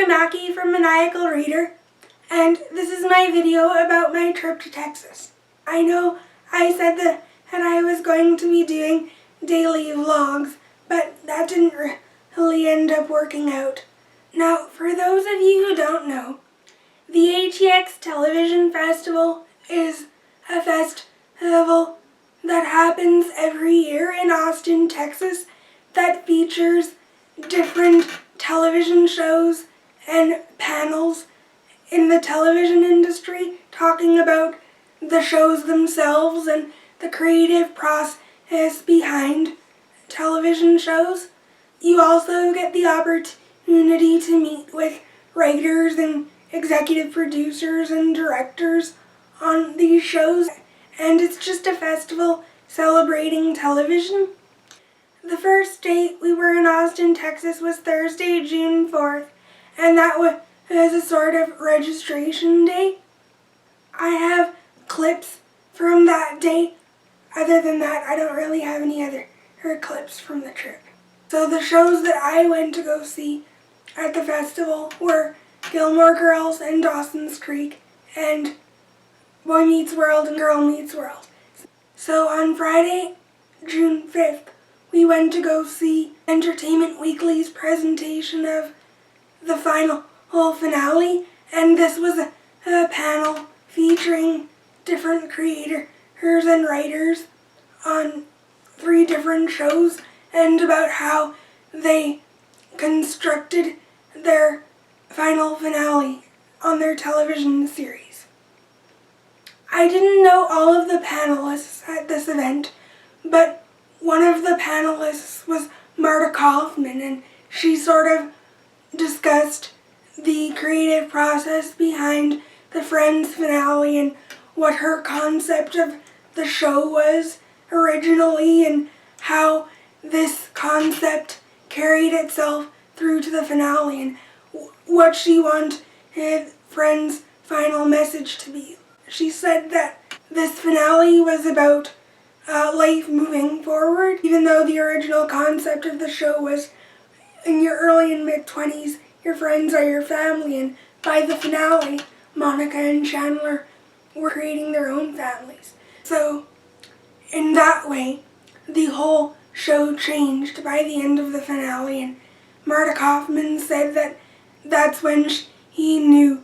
Mackie from Maniacal Reader, and this is my video about my trip to Texas. I know I said that I was going to be doing daily vlogs, but that didn't really end up working out. Now, for those of you who don't know, the ATX Television Festival is a festival that happens every year in Austin, Texas, that features different television shows and panels in the television industry talking about the shows themselves and the creative process behind television shows. You also get the opportunity to meet with writers and executive producers and directors on these shows, and it's just a festival celebrating television. The first date we were in Austin, Texas was Thursday, June 4th, and that was a sort of registration day. I have clips from that day. Other than that, I don't really have any other clips from the trip. So the shows that I went to go see at the festival were Gilmore Girls and Dawson's Creek and Boy Meets World and Girl Meets World. So on Friday, June 5th, we went to go see Entertainment Weekly's presentation of the final finale, and this was a panel featuring different creators and writers on 3 different shows and about how they constructed their final finale on their television series. I didn't know all of the panelists at this event, but one of the panelists was Marta Kaufman, and she sort of discussed the creative process behind the Friends finale and what her concept of the show was originally and how this concept carried itself through to the finale and what she wanted Friends' final message to be. She said that this finale was about life moving forward, even though the original concept of the show was in your early and mid-20s, your friends are your family, and by the finale, Monica and Chandler were creating their own families. So, in that way, the whole show changed by the end of the finale, and Marta Kaufman said that that's when he knew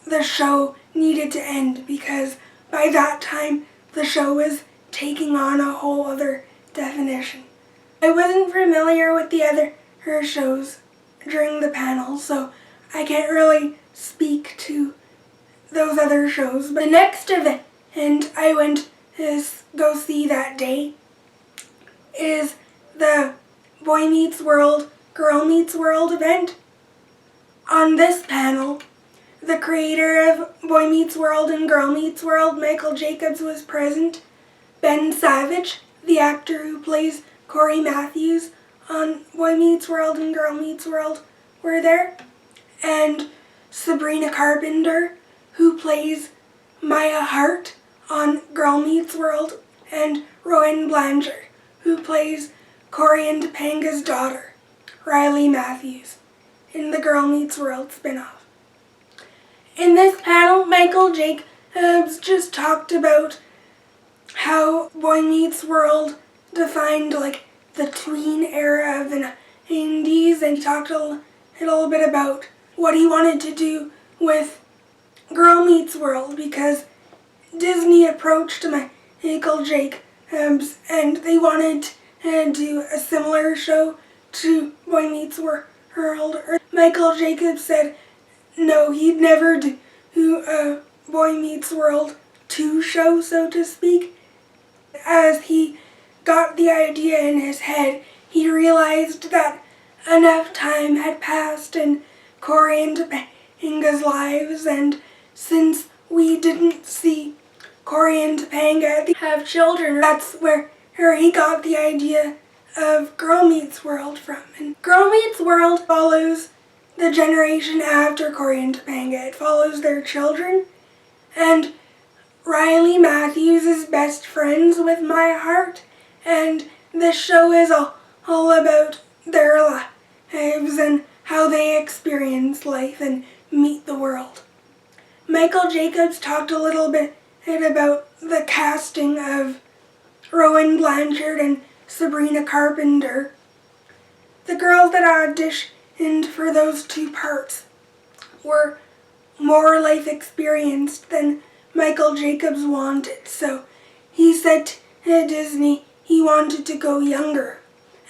the show needed to end, because by that time, the show was taking on a whole other definition. I wasn't familiar with the other shows during the panel, so I can't really speak to those other shows. But the next event I went to go see that day is the Boy Meets World, Girl Meets World event. On this panel, the creator of Boy Meets World and Girl Meets World, Michael Jacobs, was present. Ben Savage, the actor who plays Corey Matthews on Boy Meets World and Girl Meets World, were there. And Sabrina Carpenter, who plays Maya Hart on Girl Meets World, and Rowan Blanchard, who plays Corey and Topanga's daughter, Riley Matthews, in the Girl Meets World spin-off. In this panel, Michael Jacobs just talked about how Boy Meets World defined the tween era of the 90s, and he talked a little bit about what he wanted to do with Girl Meets World, because Disney approached Michael Jacobs and they wanted to do a similar show to Boy Meets World. Michael Jacobs said no, he'd never do a Boy Meets World 2 show, so to speak. As he got the idea in his head, he realized that enough time had passed in Corey and Topanga's lives, and since we didn't see Corey and Topanga have children, that's where he got the idea of Girl Meets World from. And Girl Meets World follows the generation after Corey and Topanga. It follows their children, and Riley Matthews is best friends with Maya Hart, and this show is all about their lives and how they experience life and meet the world. Michael Jacobs talked a little bit about the casting of Rowan Blanchard and Sabrina Carpenter. The girls that auditioned for those two parts were more life experienced than Michael Jacobs wanted, so he said to Disney he wanted to go younger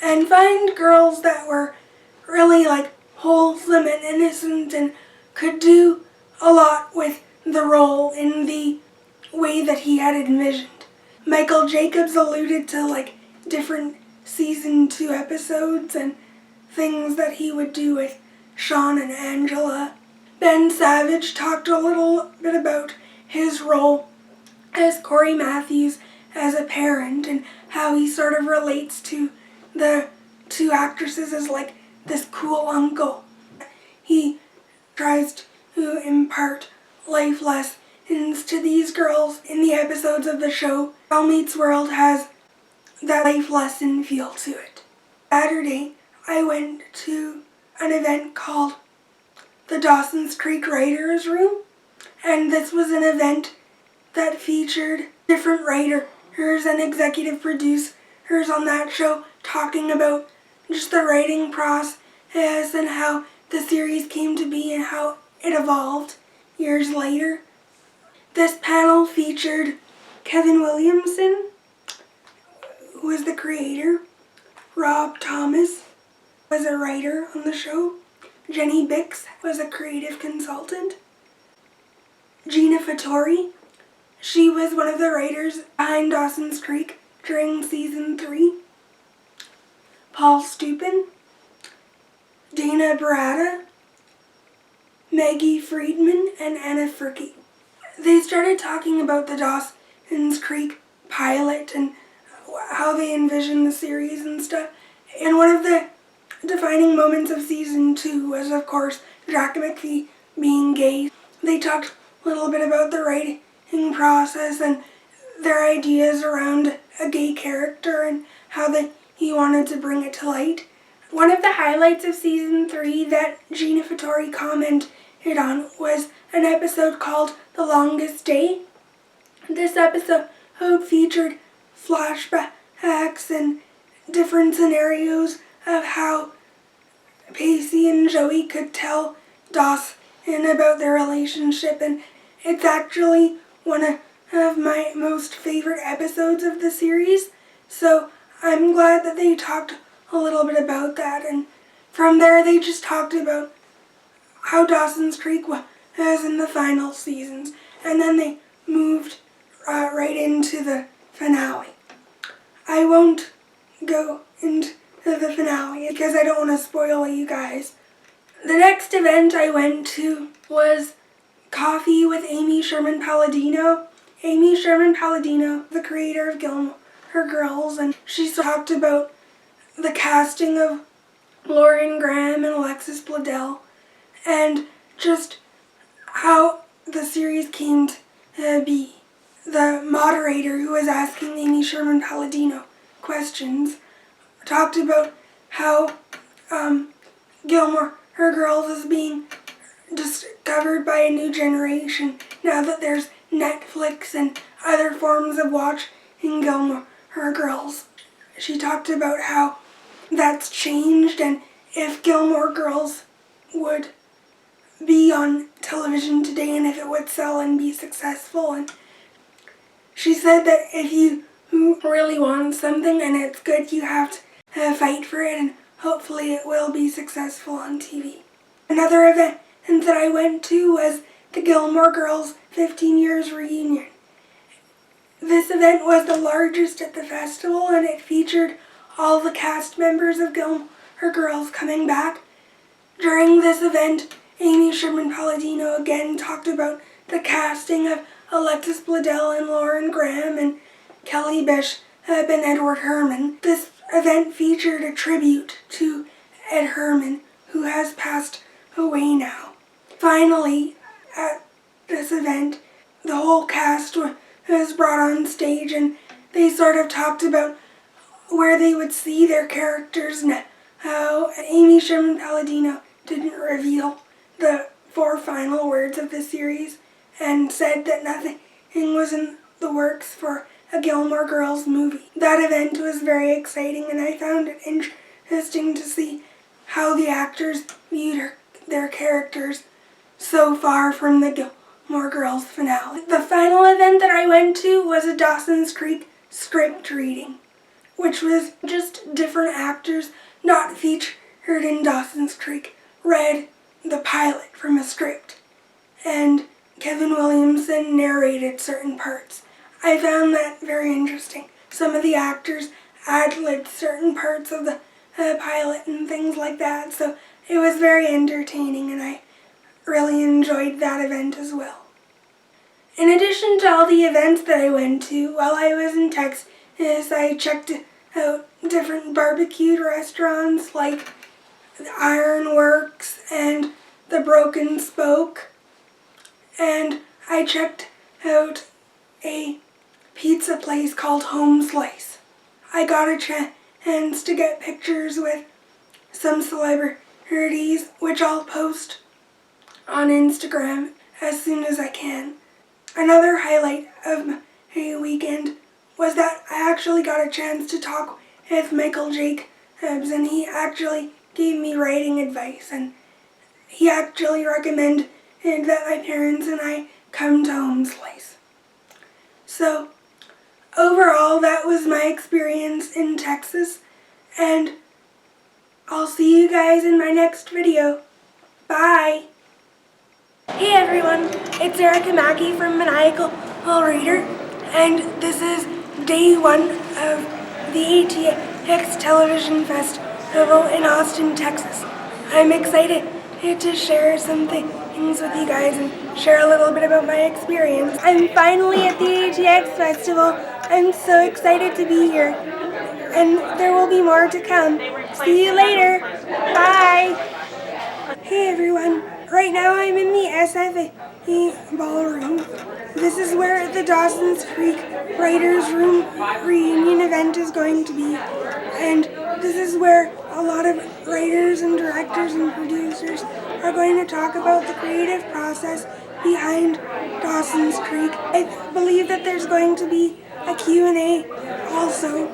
and find girls that were really wholesome and innocent and could do a lot with the role in the way that he had envisioned. Michael Jacobs alluded to different season 2 episodes and things that he would do with Sean and Angela. Ben Savage talked a little bit about his role as Corey Matthews as a parent and how he sort of relates to the two actresses as this cool uncle. He tries to impart life lessons to these girls in the episodes of the show. Girl Meets World has that life lesson feel to it. Saturday, I went to an event called the Dawson's Creek Writers Room, and this was an event that featured different writers and executive producers on that show talking about just the writing process and how the series came to be and how it evolved years later. This panel featured Kevin Williamson, who was the creator, Rob Thomas was a writer on the show, Jenny Bix was a creative consultant, Gina Fattori, she was one of the writers behind Dawson's Creek during season 3, Paul Stupin, Dana Barada, Maggie Friedman, and Anna Fricke. They started talking about the Dawson's Creek pilot and how they envisioned the series and stuff. And one of the defining moments of season 2 was, of course, Jack McPhee being gay. They talked a little bit about the writing process and their ideas around a gay character and how he wanted to bring it to light. One of the highlights of season 3 that Gina Fattori commented on was an episode called The Longest Day. This episode featured flashbacks and different scenarios of how Pacey and Joey could tell Dawson about their relationship, and it's actually one of my most favorite episodes of the series, so I'm glad that they talked a little bit about that. And from there they just talked about how Dawson's Creek was in the final seasons, and then they moved right into the finale. I won't go into the finale because I don't want to spoil you guys. The next event I went to was Coffee with Amy Sherman Palladino. Amy Sherman Palladino, the creator of Gilmore Girls, and she talked about the casting of Lauren Graham and Alexis Bledel and just how the series came to be. The moderator who was asking Amy Sherman Palladino questions talked about how Gilmore Girls is being discovered by a new generation now that there's Netflix and other forms of watching Gilmore Girls. She talked about how that's changed and if Gilmore Girls would be on television today and if it would sell and be successful. And she said that if you really want something and it's good, you have to fight for it, and hopefully it will be successful on TV. Another event that I went to was the Gilmore Girls 15 years reunion. This event was the largest at the festival, and it featured all the cast members of Gilmore Girls coming back. During this event, Amy Sherman Palladino again talked about the casting of Alexis Bledel and Lauren Graham and Kelly Bishop and Edward Herrmann. This event featured a tribute to Ed Herrmann, who has passed away now. Finally, at this event, the whole cast was brought on stage and they sort of talked about where they would see their characters now. Amy Sherman Palladino didn't reveal the 4 final words of the series and said that nothing was in the works for a Gilmore Girls movie. That event was very exciting, and I found it interesting to see how the actors viewed their characters so far from the Gilmore Girls finale. The final event that I went to was a Dawson's Creek script reading, which was just different actors not featured in Dawson's Creek read the pilot from a script, and Kevin Williamson narrated certain parts. I found that very interesting. Some of the actors ad-libbed certain parts of the pilot and things like that, so it was very entertaining, and I really enjoyed that event as well. In addition to all the events that I went to while I was in Texas, I checked out different barbecued restaurants like the Ironworks and the Broken Spoke, and I checked out a pizza place called Home Slice. I got a chance to get pictures with some celebrities, which I'll post on Instagram as soon as I can. Another highlight of my weekend was that I actually got a chance to talk with Michael Jacobs, and he actually gave me writing advice, and he actually recommended that my parents and I come to Home Slice. So overall, that was my experience in Texas, and I'll see you guys in my next video. Bye! Hey everyone, it's Erica Mackey from Maniacal Reader, and this is day 1 of the ATX Television Festival in Austin, Texas. I'm excited to share some things with you guys and share a little bit about my experience. I'm finally at the ATX Festival. I'm so excited to be here, and there will be more to come. See you later. Bye. Hey everyone. Right now I'm in the SFA ballroom. This is where the Dawson's Creek Writers Room reunion event is going to be, and this is where a lot of writers and directors and producers are going to talk about the creative process behind Dawson's Creek. I believe that there's going to be a Q&A also.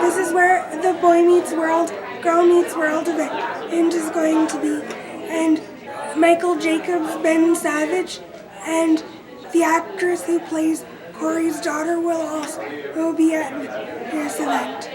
This is where the Boy Meets World, Girl Meets World event is going to be, and Michael Jacobs, Ben Savage, and the actress who plays Corey's daughter will also be at this event.